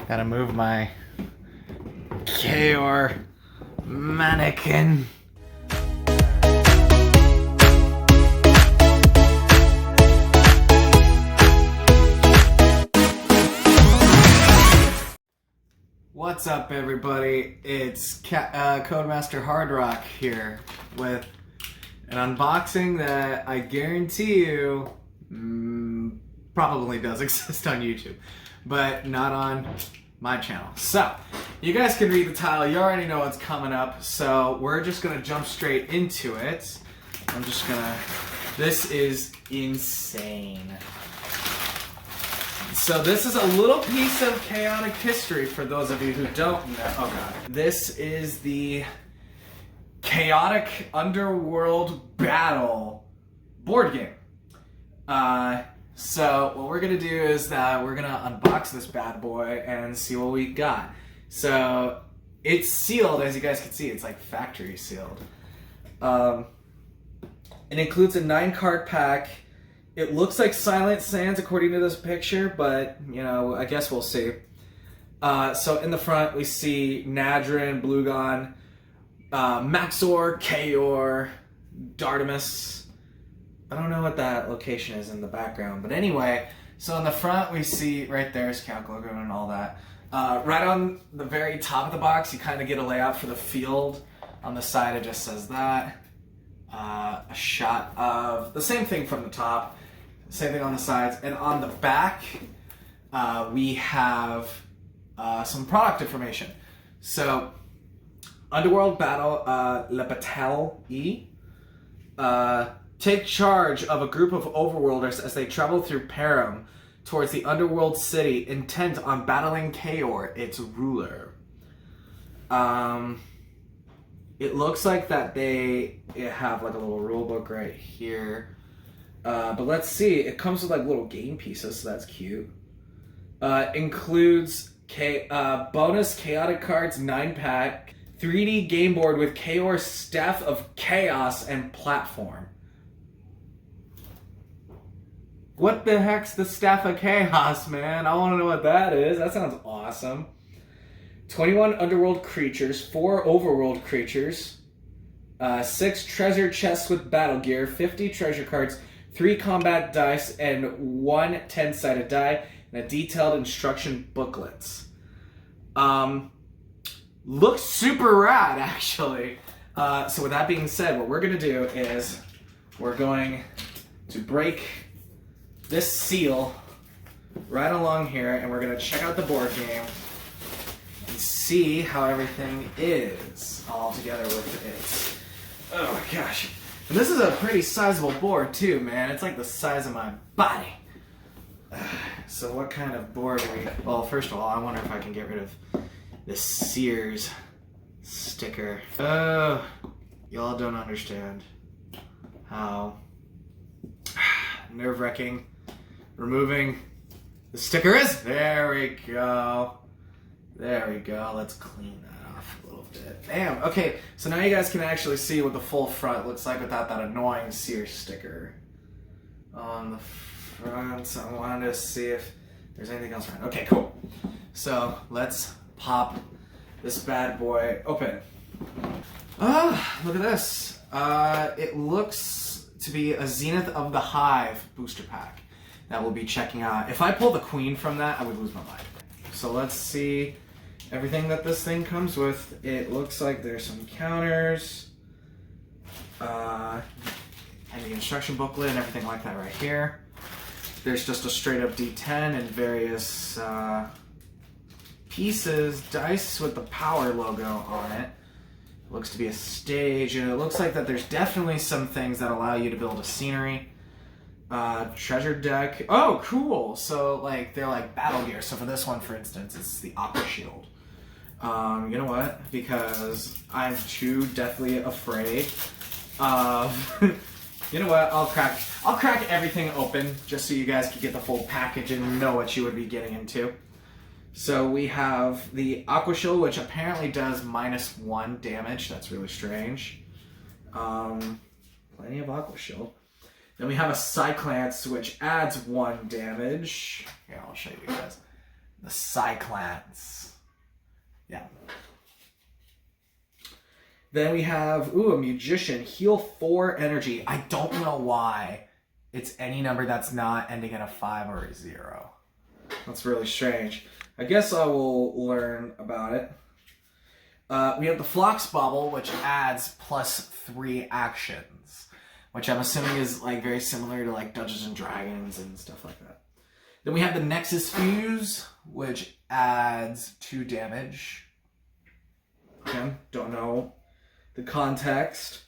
Gotta move my Kaor mannequin. What's up, everybody? It's Codemaster Hard Rock here with an unboxing that I guarantee you probably does exist on YouTube, but not on my channel. So, you guys can read the title. You already know what's coming up, so we're just gonna jump straight into it. This is insane. So this is a little piece of chaotic history for those of you who don't know. Oh god. This is the Chaotic Underworld Battle board game. So what we're gonna do is we're gonna unbox this bad boy and see what we got. So it's sealed, as you guys can see. It's like factory sealed. It includes a 9-card pack. It looks like Silent Sands according to this picture, but, you know, I guess we'll see. So in the front, we see Nadrin, Blugon, Maxor, Kaor, Dardamus. I don't know what that location is in the background, but anyway, so in the front, we see, right there's Calculator and all that. Right on the very top of the box, you kind of get a layout for the field. On the side, it just says that. A shot of the same thing from the top. Same thing on the sides, and on the back, we have some product information. So, Underworld Battle, Le Battle E. Take charge of a group of overworlders as they travel through Param towards the Underworld city, intent on battling Kaor, its ruler. It looks like that they have like a little rule book right here. But let's see, it comes with like little game pieces, so that's cute. Includes bonus chaotic cards 9-pack, 3D game board with Kaor's Staff of Chaos and platform. What the heck's the Staff of Chaos, man? I want to know what that is. That sounds awesome. 21 underworld creatures, 4 overworld creatures, 6 treasure chests with battle gear, 50 treasure cards, 3 combat dice, and 1 10-sided die, and a detailed instruction booklets. Looks super rad, actually. So with that being said, what we're going to do is we're going to break this seal right along here, and we're going to check out the board game and see how everything is all together with it. Oh my gosh. And this is a pretty sizable board too, man. It's like the size of my body. So what kind of board are we... Well, first of all, I wonder if I can get rid of this Sears sticker. Oh, y'all don't understand how nerve-wracking removing the sticker is. There we go. There we go. Let's clean that off a little bit. Damn. Okay, so now you guys can actually see what the full front looks like without that annoying Sears sticker on the front. So I wanted to see if there's anything else around. Okay, cool. So let's pop this bad boy open. Look at this. It looks to be a Zenith of the Hive booster pack that we'll be checking out. If I pull the queen from that, I would lose my mind. So let's see everything that this thing comes with. It looks like there's some counters, and the instruction booklet and everything like that right here. There's just a straight up D10 and various pieces, dice with the power logo on it. It looks to be a stage, and it looks like that there's definitely some things that allow you to build a scenery. Treasure deck. Oh, cool. So, like, they're like battle gear. So for this one, for instance, it's the Aqua Shield. You know what? Because I'm too deathly afraid of... You know what? I'll crack everything open just so you guys can get the full package and know what you would be getting into. So we have the Aqua Shield, which apparently does -1 damage. That's really strange. Plenty of Aqua Shield. Then we have a Cyclance, which adds 1 damage. Here, I'll show you guys. The Cyclans. Yeah. Then we have, a Magician. Heal 4 energy. I don't know why it's any number that's not ending in a 5 or a 0. That's really strange. I guess I will learn about it. We have the Phlox Bubble, which adds +3 actions, which I'm assuming is like very similar to like Dungeons and Dragons and stuff like that. Then we have the Nexus Fuse, which adds 2 damage. Again, don't know the context.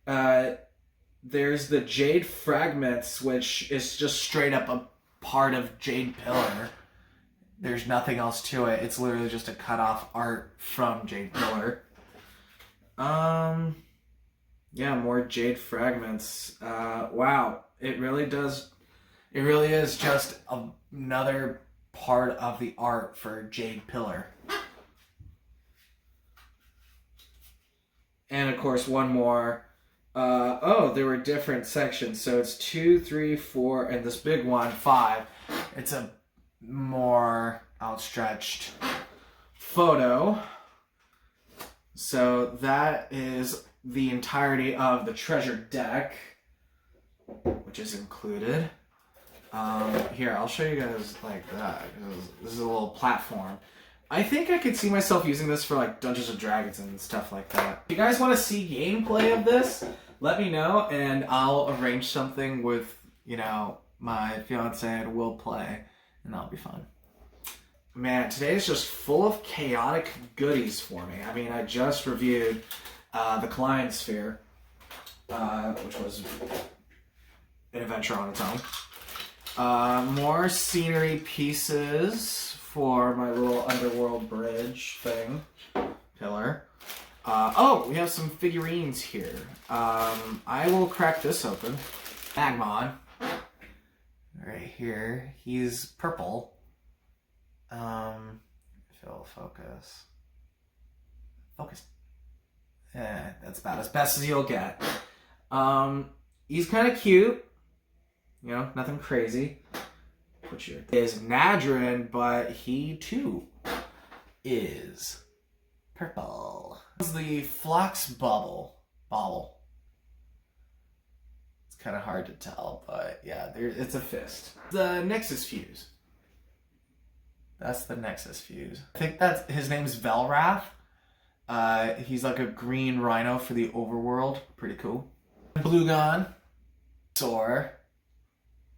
There's the Jade Fragments, which is just straight up a part of Jade Pillar. There's nothing else to it. It's literally just a cut off art from Jade Pillar. Yeah, more Jade Fragments. Wow, it really is just another part of the art for Jade Pillar. And of course, one more. There were different sections. So it's 2, 3, 4, and this big one, 5. It's a more outstretched photo. So that is the entirety of the treasure deck, which is included. Here, I'll show you guys like that. This is a little platform. I think I could see myself using this for like Dungeons and Dragons and stuff like that. If you guys want to see gameplay of this, let me know and I'll arrange something with, my fiance and we'll play and that'll be fun. Man, today is just full of chaotic goodies for me. I mean, I just reviewed the Klein Sphere, which was an adventure on its own. More scenery pieces for my little underworld bridge thing, pillar. We have some figurines here. I will crack this open. Magmon, right here. He's purple. Focus. That's about as best as you'll get. He's kind of cute. Nothing crazy. Is Nadrin, but he too is purple. This is the Phlox Bubble. It's kind of hard to tell, but yeah, it's a fist. The Nexus Fuse. That's the Nexus Fuse. I think his name's Velrath. He's like a green rhino for the overworld. Pretty cool. Blugon.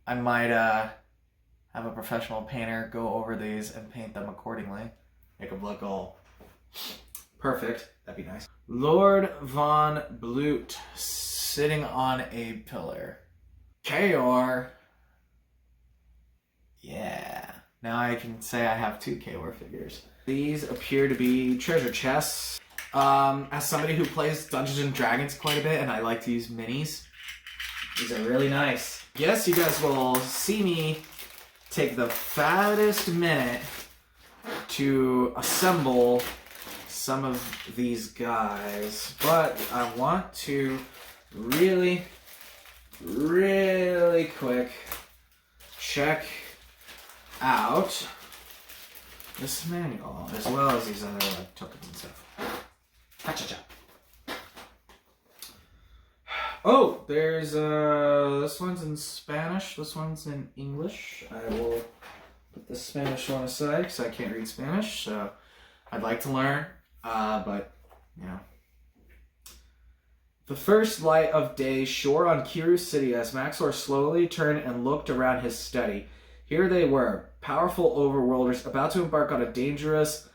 I might have a professional painter go over these and paint them accordingly. Make them look all perfect. That'd be nice. Lord Von Blut sitting on a pillar. Kaor. Yeah. Now I can say I have 2 Kaor figures. These appear to be treasure chests. As somebody who plays Dungeons and Dragons quite a bit, and I like to use minis, these are really nice. Yes, you guys will see me take the fattest minute to assemble some of these guys, but I want to really quick check out this manual as well as these other tokens and stuff. Cha-cha-cha. Oh, there's this one's in Spanish, this one's in English. I will put the Spanish one aside because I can't read Spanish, so I'd like to learn, but The first light of day shone on Kiru City as Maxor slowly turned and looked around his study. Here they were, powerful overworlders about to embark on a dangerous,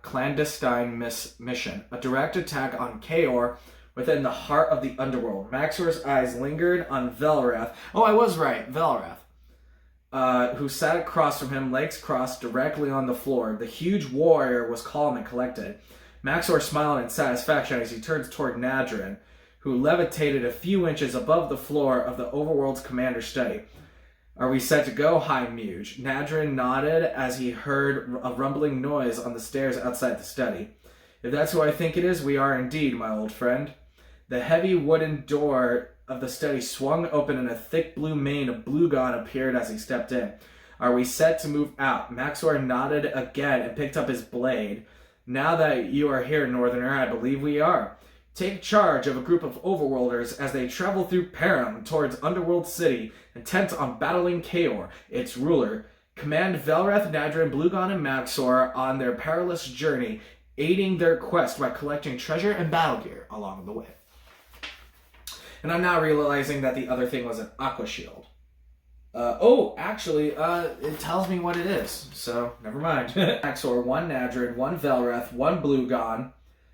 clandestine mission, a direct attack on Kaor within the heart of the underworld. Maxor's eyes lingered on Velrath. Oh, I was right, Velrath. Who sat across from him, legs crossed directly on the floor. The huge warrior was calm and collected. Maxor smiled in satisfaction as he turned toward Nadrin, who levitated a few inches above the floor of the overworld's commander's study. Are we set to go, High Muge? Nadrin nodded as he heard a rumbling noise on the stairs outside the study. If that's who I think it is, we are indeed, my old friend. The heavy wooden door of the study swung open and a thick blue mane of Blugon appeared as he stepped in. Are we set to move out? Maxor nodded again and picked up his blade. Now that you are here, Northerner, I believe we are. Take charge of a group of overworlders as they travel through Param towards Underworld City, intent on battling Kaor, its ruler. Command Velreth, Nadrin, Blugon, and Maxor on their perilous journey, aiding their quest by collecting treasure and battle gear along the way. And I'm now realizing that the other thing was an Aqua Shield. It tells me what it is, so never mind. Maxor, 1 Nadrin, 1 Velreth, 1 Blugon.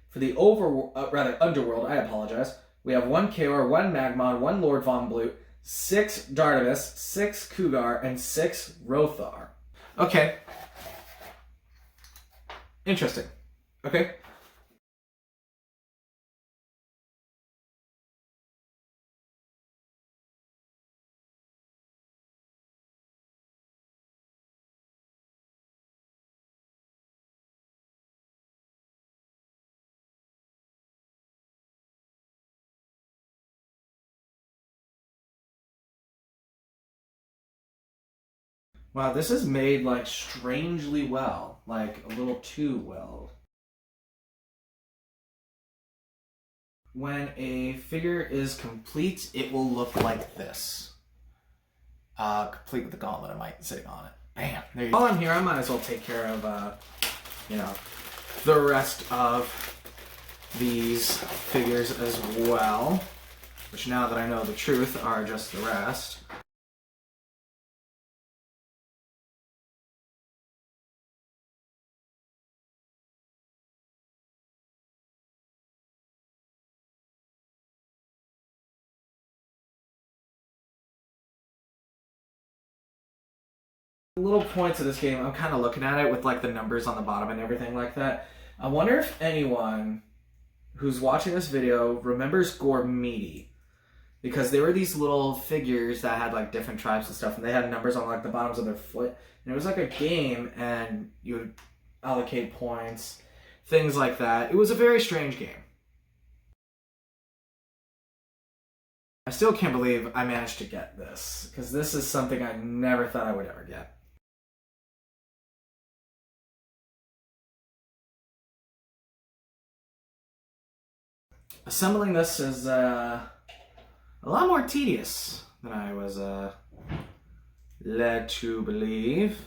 For the Underworld, I apologize. We have 1 Kaor, 1 Magmon, 1 Lord Von Blute, 6 Dardamus, 6 Cougar, and 6 Rothar. Okay. Interesting. Okay. Wow, this is made, like, strangely well. Like, a little too well. When a figure is complete, it will look like this. Complete with the gauntlet, I might sitting on it. Bam! There you go. While I'm here, I might as well take care of, the rest of these figures as well. Which, now that I know the truth, are just the rest. Little points of this game, I'm kind of looking at it with like the numbers on the bottom and everything like that. I wonder if anyone who's watching this video remembers Gormiti, because there were these little figures that had like different tribes and stuff, and they had numbers on like the bottoms of their foot, and it was like a game, and you would allocate points, things like that. It was a very strange game. I still can't believe I managed to get this, because this is something I never thought I would ever get. Assembling this is a lot more tedious than I was led to believe.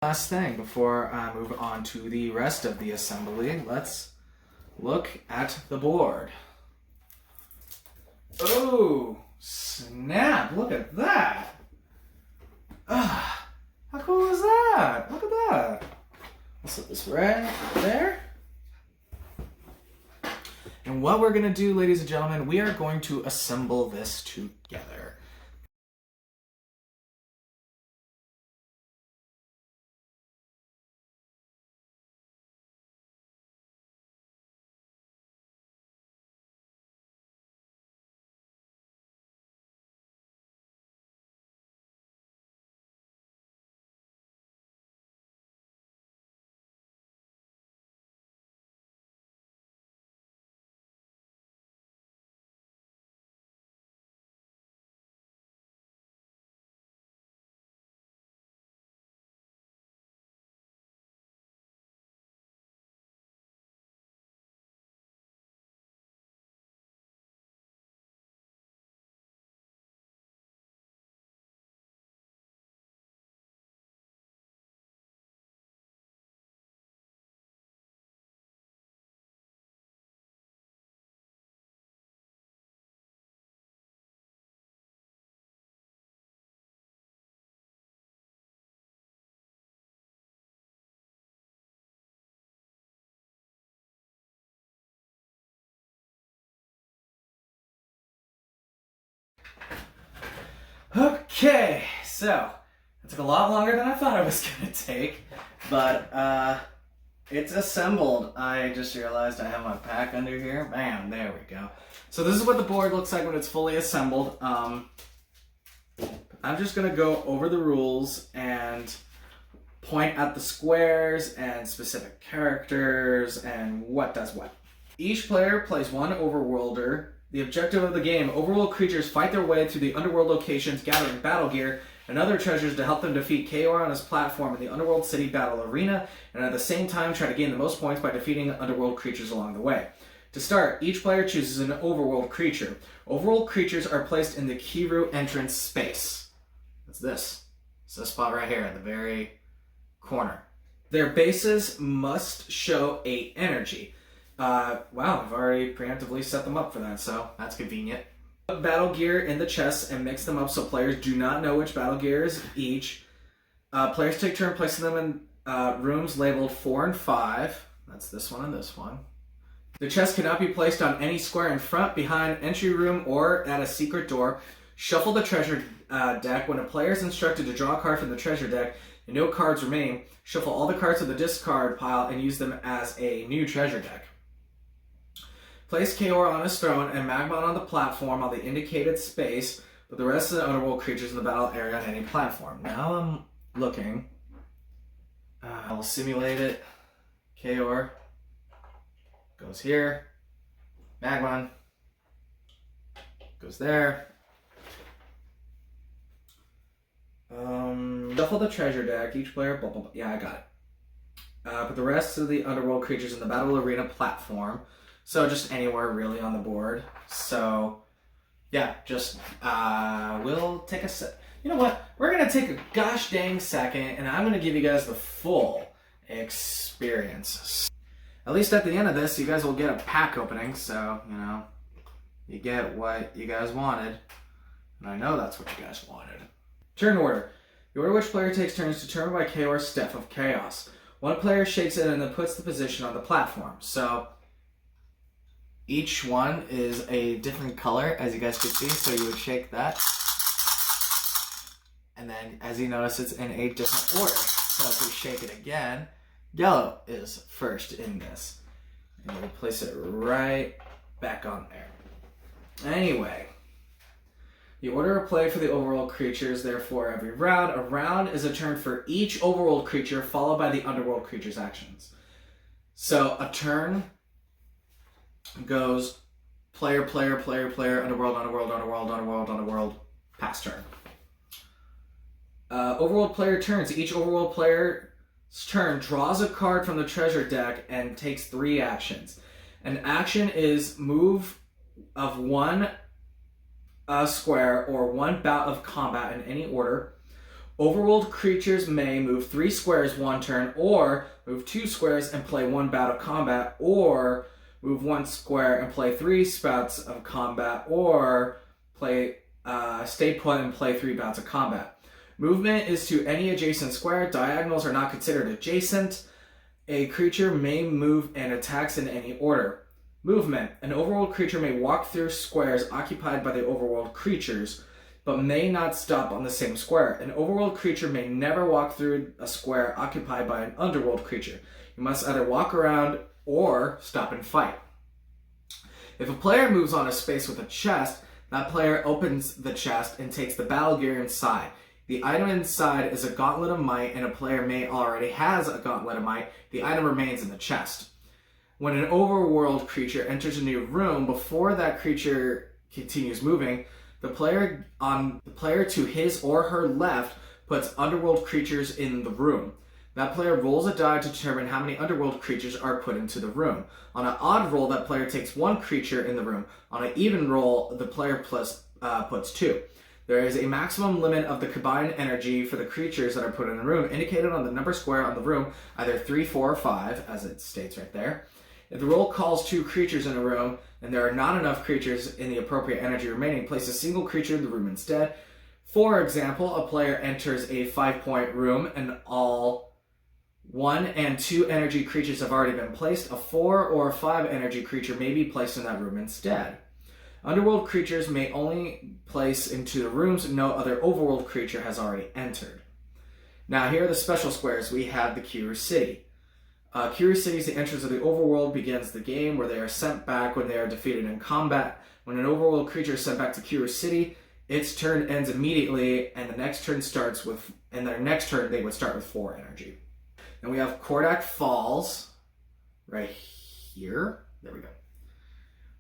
Last thing before I move on to the rest of the assembly, let's look at the board. Oh, snap! Look at that! How cool is that? Look at that! Let's put this right there. And what we're going to do, ladies and gentlemen, we are going to assemble this together. Okay, so it took a lot longer than I thought it was going to take, but it's assembled. I just realized I have my pack under here. Bam, there we go. So this is what the board looks like when it's fully assembled. I'm just going to go over the rules and point at the squares and specific characters and what does what. Each player plays one overworlder. The objective of the game: overworld creatures fight their way through the underworld locations, gathering battle gear and other treasures to help them defeat Kaor on his platform in the Underworld City Battle Arena, and at the same time try to gain the most points by defeating underworld creatures along the way. To start, each player chooses an overworld creature. Overworld creatures are placed in the Kiru entrance space. That's this. It's this spot right here at the very corner. Their bases must show 8 energy. Wow, I've already preemptively set them up for that, so that's convenient. Put battle gear in the chests and mix them up so players do not know which battle gear is each. Players take turn placing them in rooms labeled 4 and 5. That's this one and this one. The chest cannot be placed on any square in front, behind, entry room, or at a secret door. Shuffle the treasure deck. When a player is instructed to draw a card from the treasure deck and no cards remain, shuffle all the cards to the discard pile and use them as a new treasure deck. Place Kaor on his throne and Magmon on the platform on the indicated space, with the rest of the underworld creatures in the battle area on any platform. Now I'm looking. I'll simulate it. Kaor goes here. Magmon goes there. Shuffle the treasure deck. Each player, blah, blah, blah. Yeah, I got it. Put the rest of the underworld creatures in the battle arena platform. So just anywhere really on the board. So yeah, just we'll take a sec. You know what? We're gonna take a gosh dang second, and I'm gonna give you guys the full experience. At least at the end of this, you guys will get a pack opening. So you know, you get what you guys wanted, and I know that's what you guys wanted. Turn order. The order which player takes turns determined by Kaor's Step of Chaos. One player shakes it and then puts the position on the platform. So each one is a different color, as you guys can see. So you would shake that. And then, as you notice, it's in a different order. So if we shake it again, yellow is first in this. And we'll place it right back on there. Anyway. The order of play for the overworld creatures, therefore, every round. A round is a turn for each overworld creature, followed by the underworld creature's actions. So a turn goes player, player, player, player, underworld, underworld, underworld, underworld, underworld, pass turn. Overworld player turns. Each overworld player's turn draws a card from the treasure deck and takes 3 actions. An action is move of 1 square or 1 bout of combat in any order. Overworld creatures may move 3 squares 1 turn, or move 2 squares and play 1 bout of combat, or move 1 square and play 3 bouts of combat, or play stay put and play 3 bouts of combat. Movement is to any adjacent square. Diagonals are not considered adjacent. A creature may move and attacks in any order. Movement. An overworld creature may walk through squares occupied by the overworld creatures, but may not stop on the same square. An overworld creature may never walk through a square occupied by an underworld creature. You must either walk around or stop and fight. If a player moves on a space with a chest, that player opens the chest and takes the battle gear inside. The item inside is a Gauntlet of Might, and a player may already has a Gauntlet of Might. The item remains in the chest. When an overworld creature enters a new room, before that creature continues moving, the player to his or her left puts underworld creatures in the room. That player rolls a die to determine how many underworld creatures are put into the room. On an odd roll, that player takes 1 creature in the room. On an even roll, the player puts 2. There is a maximum limit of the combined energy for the creatures that are put in the room, indicated on the number square on the room, either 3, 4, or 5, as it states right there. If the roll calls 2 creatures in a room, and there are not enough creatures in the appropriate energy remaining, place a single creature in the room instead. For example, a player enters a 5-point room, and all 1 and 2 energy creatures have already been placed. A 4 or 5 energy creature may be placed in that room instead. Underworld creatures may only place into the rooms no other overworld creature has already entered. Now here are the special squares. We have the Kiru City. Kiru City is the entrance of the overworld, begins the game where they are sent back when they are defeated in combat. When an overworld creature is sent back to Kiru City, its turn ends immediately, and the next turn starts with, and their next turn they would start with 4 energy. Then we have Kordak Falls, right here. There we go.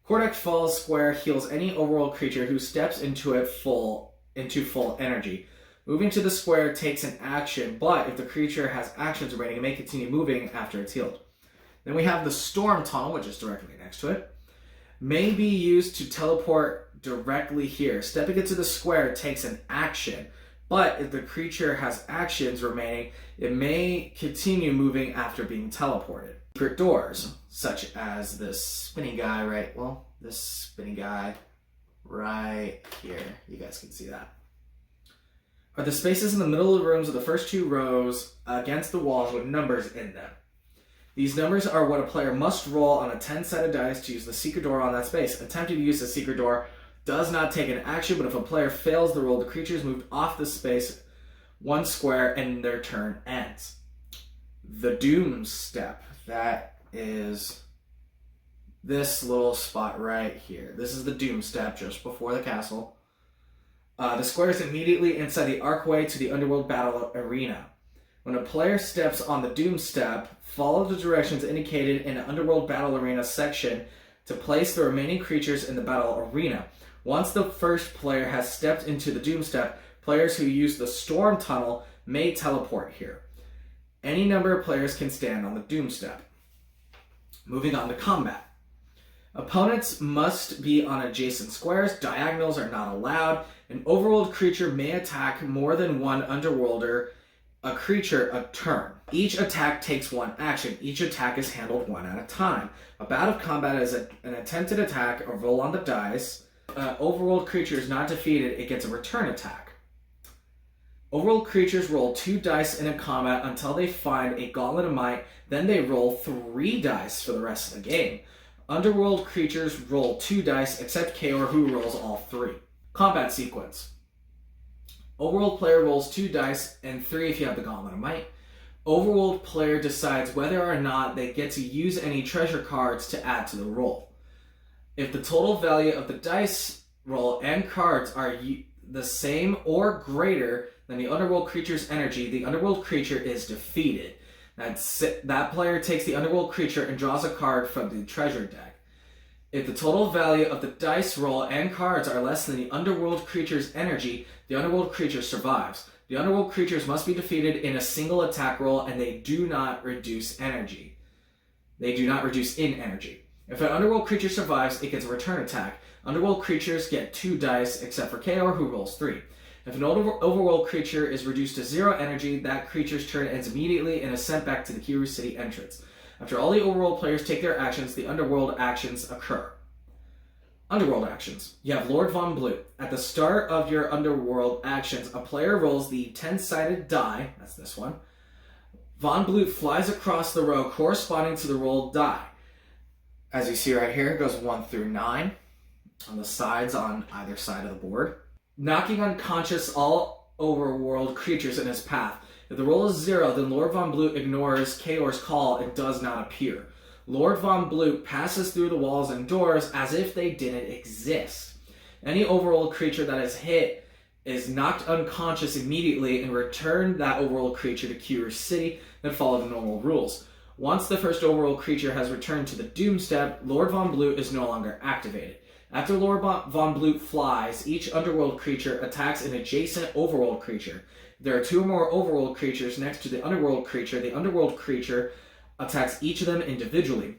Kordak Falls square heals any overworld creature who steps into it full energy. Moving to the square takes an action, but if the creature has actions remaining, it may continue moving after it's healed. Then we have the Storm Tunnel, which is directly next to it. May be used to teleport directly here. Stepping into the square takes an action, but if the creature has actions remaining, it may continue moving after being teleported. Secret doors, such as this spinning guy this spinning guy right here. You guys can see that. Are the spaces in the middle of the rooms of the first 2 rows against the walls with numbers in them. These numbers are what a player must roll on a 10-sided dice to use the secret door on that space. Attempting to use the secret door does not take an action, but if a player fails the roll, the creature is moved off the space 1 square and their turn ends. The Doom Step, that is this little spot right here. This is the Doom Step just before the castle. The square is immediately inside the archway to the Underworld Battle Arena. When a player steps on the Doom Step, follow the directions indicated in the Underworld Battle Arena section to place the remaining creatures in the battle arena. Once the first player has stepped into the Doom Step, players who use the Storm Tunnel may teleport here. Any number of players can stand on the Doom Step. Moving on to combat. Opponents must be on adjacent squares. Diagonals are not allowed. An overworld creature may attack more than one underworlder, a creature a turn. Each attack takes 1 action. Each attack is handled 1 at a time. A bout of combat is an attempted attack, a roll on the dice. Overworld creature is not defeated, it gets a return attack. Overworld creatures roll 2 dice in a combat until they find a Gauntlet of Might, then they roll 3 dice for the rest of the game. Underworld creatures roll 2 dice, except Kaor, who rolls all 3. Combat sequence. Overworld player rolls 2 dice, and 3 if you have the Gauntlet of Might. Overworld player decides whether or not they get to use any treasure cards to add to the roll. If the total value of the dice roll and cards are the same or greater than the Underworld creature's energy, the Underworld creature is defeated. That player takes the Underworld creature and draws a card from the treasure deck. If the total value of the dice roll and cards are less than the Underworld creature's energy, the Underworld creature survives. The Underworld creatures must be defeated in a single attack roll, and they do not reduce energy. They do not reduce in energy. If an Underworld creature survives, it gets a return attack. Underworld creatures get 2 dice, except for Kaor, who rolls 3. If an overworld creature is reduced to 0 energy, that creature's turn ends immediately and is sent back to the Kiru City entrance. After all the overworld players take their actions, the underworld actions occur. Underworld actions. You have Lord Von Blue. At the start of your underworld actions, a player rolls the 10-sided die, that's this one. Von Blue flies across the row corresponding to the rolled die. As you see right here, it goes 1 through 9 on the sides on either side of the board, knocking unconscious all overworld creatures in his path. If the roll is 0, then Lord Von Blue ignores Kaor's call and does not appear. Lord Von Blue passes through the walls and doors as if they didn't exist. Any overworld creature that is hit is knocked unconscious immediately and return that overworld creature to Kiru City, then follow the normal rules. Once the first overworld creature has returned to the Doom Step, Lord Von Blue is no longer activated. After Lord Von Blue flies, each underworld creature attacks an adjacent overworld creature. If there are 2 or more overworld creatures next to the underworld creature attacks each of them individually.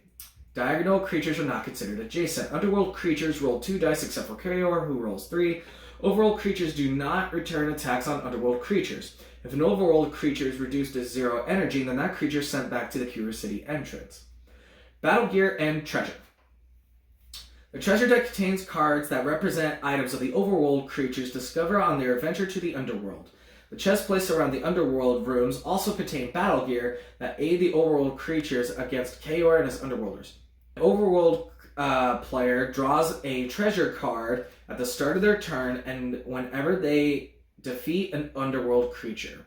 Diagonal creatures are not considered adjacent. Underworld creatures roll 2 dice except for Kaor, who rolls 3. Overworld creatures do not return attacks on underworld creatures. If an overworld creature is reduced to 0 energy, then that creature is sent back to the Kiru City entrance. Battle gear and treasure. The treasure deck contains cards that represent items of the overworld creatures discovered on their adventure to the underworld. The chests placed around the underworld rooms also contain battle gear that aid the overworld creatures against Kaor and his underworlders. The overworld player draws a treasure card at the start of their turn and whenever they defeat an underworld creature.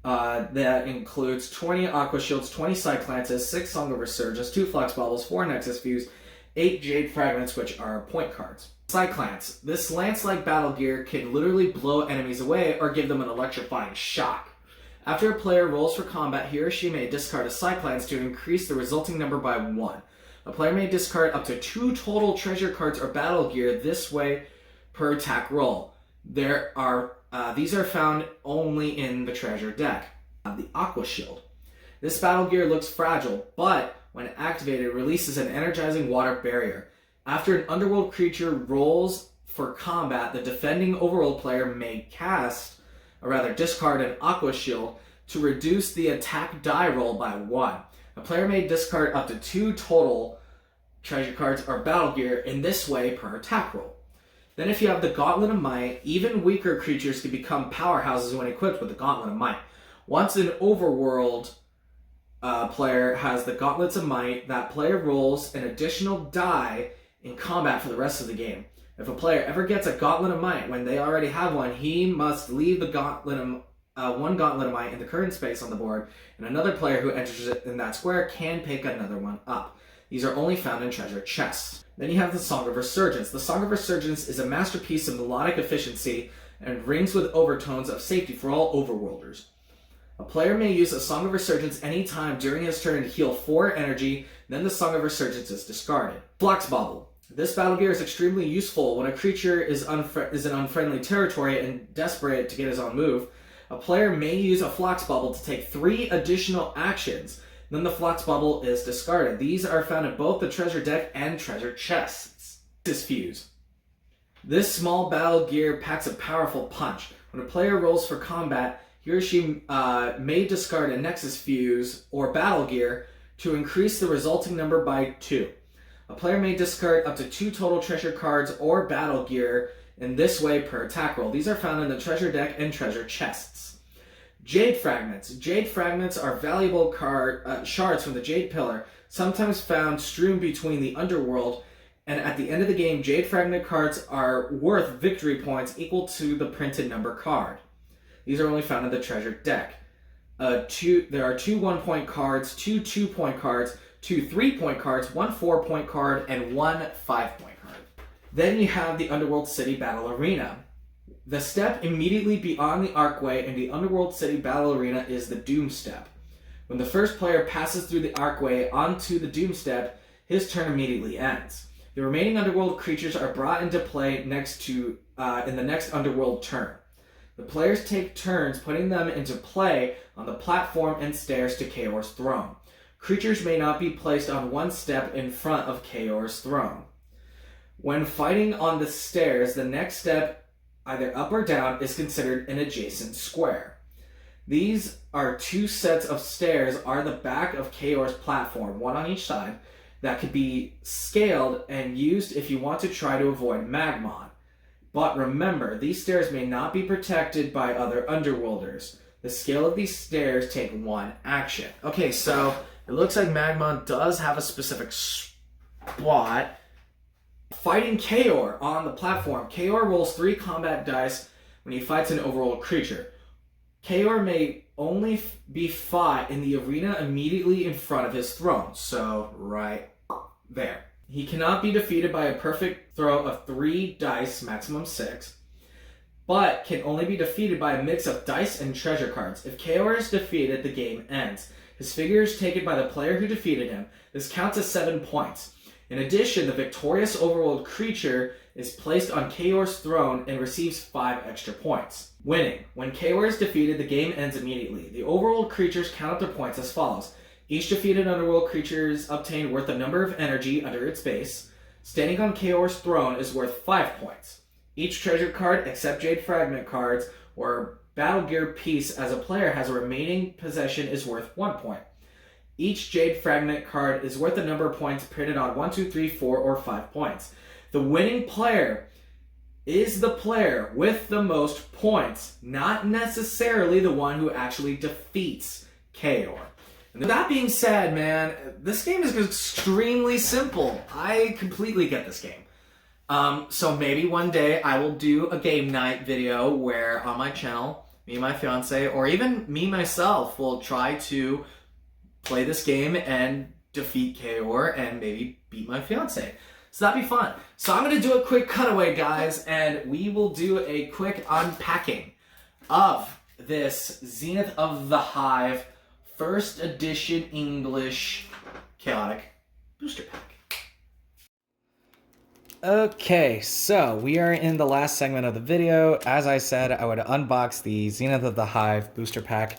That includes 20 Aqua Shields, 20 Cyclances, 6 Song of Resurgence, 2 Flux Baubles, 4 Nexus Fuse, 8 Jade Fragments, which are point cards. Cyclance. This lance-like battle gear can literally blow enemies away or give them an electrifying shock. After a player rolls for combat, he or she may discard a Cyclance to increase the resulting number by 1. A player may discard up to 2 total treasure cards or battle gear this way per attack roll. There are These are found only in the treasure deck. The Aqua Shield. This battle gear looks fragile, but when activated, it releases an energizing water barrier. After an underworld creature rolls for combat, the defending overworld player may discard an Aqua Shield to reduce the attack die roll by 1. A player may discard up to 2 total treasure cards or battle gear in this way per attack roll. Then if you have the Gauntlet of Might, even weaker creatures can become powerhouses when equipped with the Gauntlet of Might. Once an overworld player has the Gauntlets of Might, that player rolls an additional die in combat for the rest of the game. If a player ever gets a Gauntlet of Might when they already have one, he must leave the one Gauntlet of Might in the current space on the board, and another player who enters it in that square can pick another one up. These are only found in treasure chests. Then you have the Song of Resurgence. The Song of Resurgence is a masterpiece of melodic efficiency and rings with overtones of safety for all overworlders. A player may use a Song of Resurgence anytime during his turn to heal 4 energy, then the Song of Resurgence is discarded. Flux Bauble. This battle gear is extremely useful when a creature is in unfriendly territory and desperate to get his own move. A player may use a Flux Bubble to take 3 additional actions, then the Flux Bubble is discarded. These are found in both the treasure deck and treasure chests. Fuse. This small battle gear packs a powerful punch. When a player rolls for combat, he or she may discard a Nexus Fuse or battle gear to increase the resulting number by 2. A player may discard up to 2 total treasure cards or battle gear in this way per attack roll. These are found in the treasure deck and treasure chests. Jade Fragments. Jade Fragments are valuable shards from the Jade Pillar, sometimes found strewn between the underworld, and at the end of the game, Jade Fragment cards are worth victory points equal to the printed number card. These are only found in the treasure deck. There are 2 1-point cards, 2 2-point cards, 2 3-point cards, 1 4-point card, and 1 5-point card. Then you have the Underworld City Battle Arena. The step immediately beyond the Archway in the Underworld City Battle Arena is the Doom Step. When the first player passes through the Archway onto the Doom Step, his turn immediately ends. The remaining Underworld creatures are brought into play in the next Underworld turn. The players take turns putting them into play on the platform and stairs to Kaor's throne. Creatures may not be placed on one step in front of Kaor's throne. When fighting on the stairs, the next step, either up or down, is considered an adjacent square. These are 2 sets of stairs are the back of Kaor's platform, 1 on each side, that could be scaled and used if you want to try to avoid Magmon. But remember, these stairs may not be protected by other Underworlders. The scale of these stairs take 1 action. Okay, so it looks like Magmon does have a specific spot. Fighting Kaor on the platform. Kaor rolls 3 combat dice when he fights an overworld creature. Kaor may only be fought in the arena immediately in front of his throne. So, right there. He cannot be defeated by a perfect throw of 3 dice, maximum 6, but can only be defeated by a mix of dice and treasure cards. If Kaor is defeated, the game ends. His figure is taken by the player who defeated him. This counts as 7 points. In addition, the victorious overworld creature is placed on Kaor's throne and receives 5 extra points. Winning. When Kaor is defeated, the game ends immediately. The overworld creatures count up their points as follows. Each defeated underworld creature is obtained worth a number of energy under its base. Standing on Kaor's throne is worth 5 points. Each treasure card, except Jade Fragment cards, or battle gear piece as a player has a remaining possession is worth 1 point. Each Jade Fragment card is worth a number of points printed on 1, 2, 3, 4, or 5 points. The winning player is the player with the most points, not necessarily the one who actually defeats Kaor. And that being said, man, this game is extremely simple. I completely get this game. So maybe one day I will do a game night video where on my channel, me and my fiance, or even me myself, will try to play this game and defeat Kaor and maybe beat my fiance. So that'd be fun. So I'm going to do a quick cutaway, guys, and we will do a quick unpacking of this Zenith of the Hive First Edition English Chaotic Booster Pack. Okay, so we are in the last segment of the video. As I said, I would unbox the Zenith of the Hive booster pack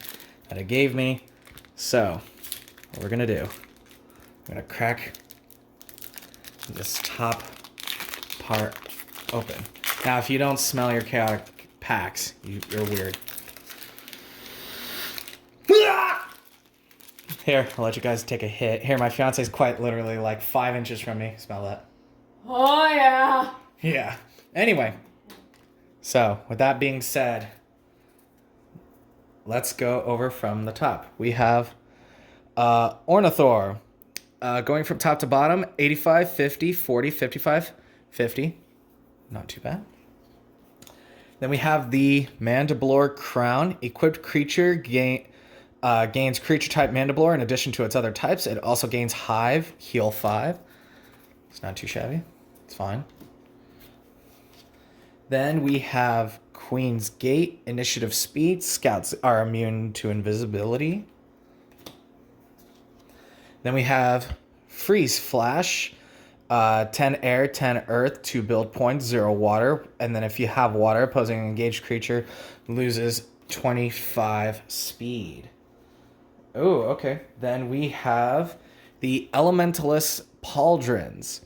that it gave me. So, what we're gonna do, I'm gonna crack this top part open. Now, if you don't smell your chaotic packs, you're weird. Here, I'll let you guys take a hit. Here, my fiance's quite literally like 5 inches from me. Smell that. Oh, yeah. Yeah. Anyway, so with that being said, let's go over from the top. We have Ornithor. Going from top to bottom, 85, 50, 40, 55, 50. Not too bad. Then we have the Mandiblore Crown. Equipped creature gains creature type Mandiblore in addition to its other types. It also gains Hive, heal 5. It's not too shabby. It's fine. Then we have Queen's Gate, initiative speed. Scouts are immune to invisibility. Then we have Freeze Flash, 10 air, 10 earth, 2 build points, 0 water. And then if you have water, opposing engaged creature loses 25 speed. Oh, okay. Then we have the Elementalist Pauldrons.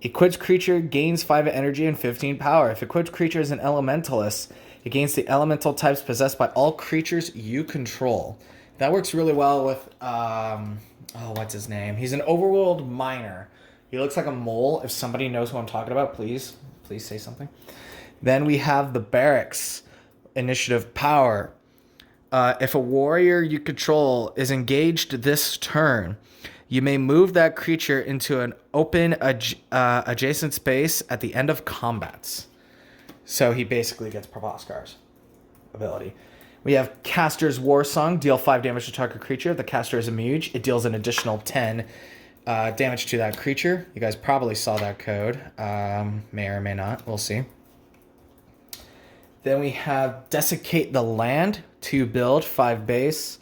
Equipped creature gains 5 energy and 15 power. If equipped creature is an elementalist, it gains the elemental types possessed by all creatures you control. That works really well with, what's his name? He's an overworld miner. He looks like a mole. If somebody knows who I'm talking about, please say something. Then we have the Barracks, initiative power. If a warrior you control is engaged this turn, you may move that creature into an open adjacent space at the end of combats. So he basically gets Proboscar's ability. We have Caster's War Song. Deal 5 damage to target creature. If the caster is immune, it deals an additional 10 damage to that creature. You guys probably saw that code. May or may not. We'll see. Then we have Desiccate the Land. 2 build, 5 base.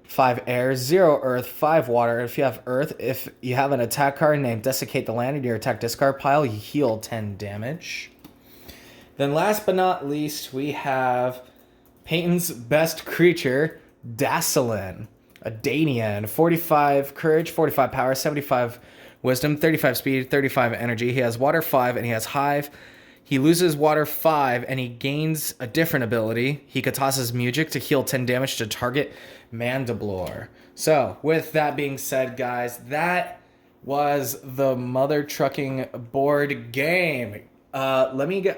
5 air, 0 earth, 5 water. If you have earth, if you have an attack card named Desiccate the Land in your attack discard pile, you heal 10 damage. Then last but not least, we have Peyton's best creature, Dassilin, a Danian. 45 courage, 45 power, 75 wisdom, 35 speed, 35 energy. He has water 5 and he has hive. He loses water 5 and he gains a different ability. He could toss his music to heal 10 damage to target Mandiblore. So, with that being said, guys, that was the mother trucking board game. Let me know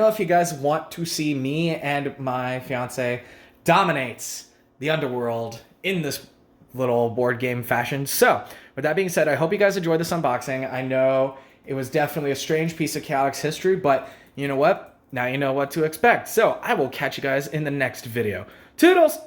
if you guys want to see me and my fiance dominate the underworld in this little board game fashion. So, with that being said, I hope you guys enjoyed this unboxing. I know it was definitely a strange piece of Chaotix history, but you know what? Now you know what to expect. So I will catch you guys in the next video. Toodles!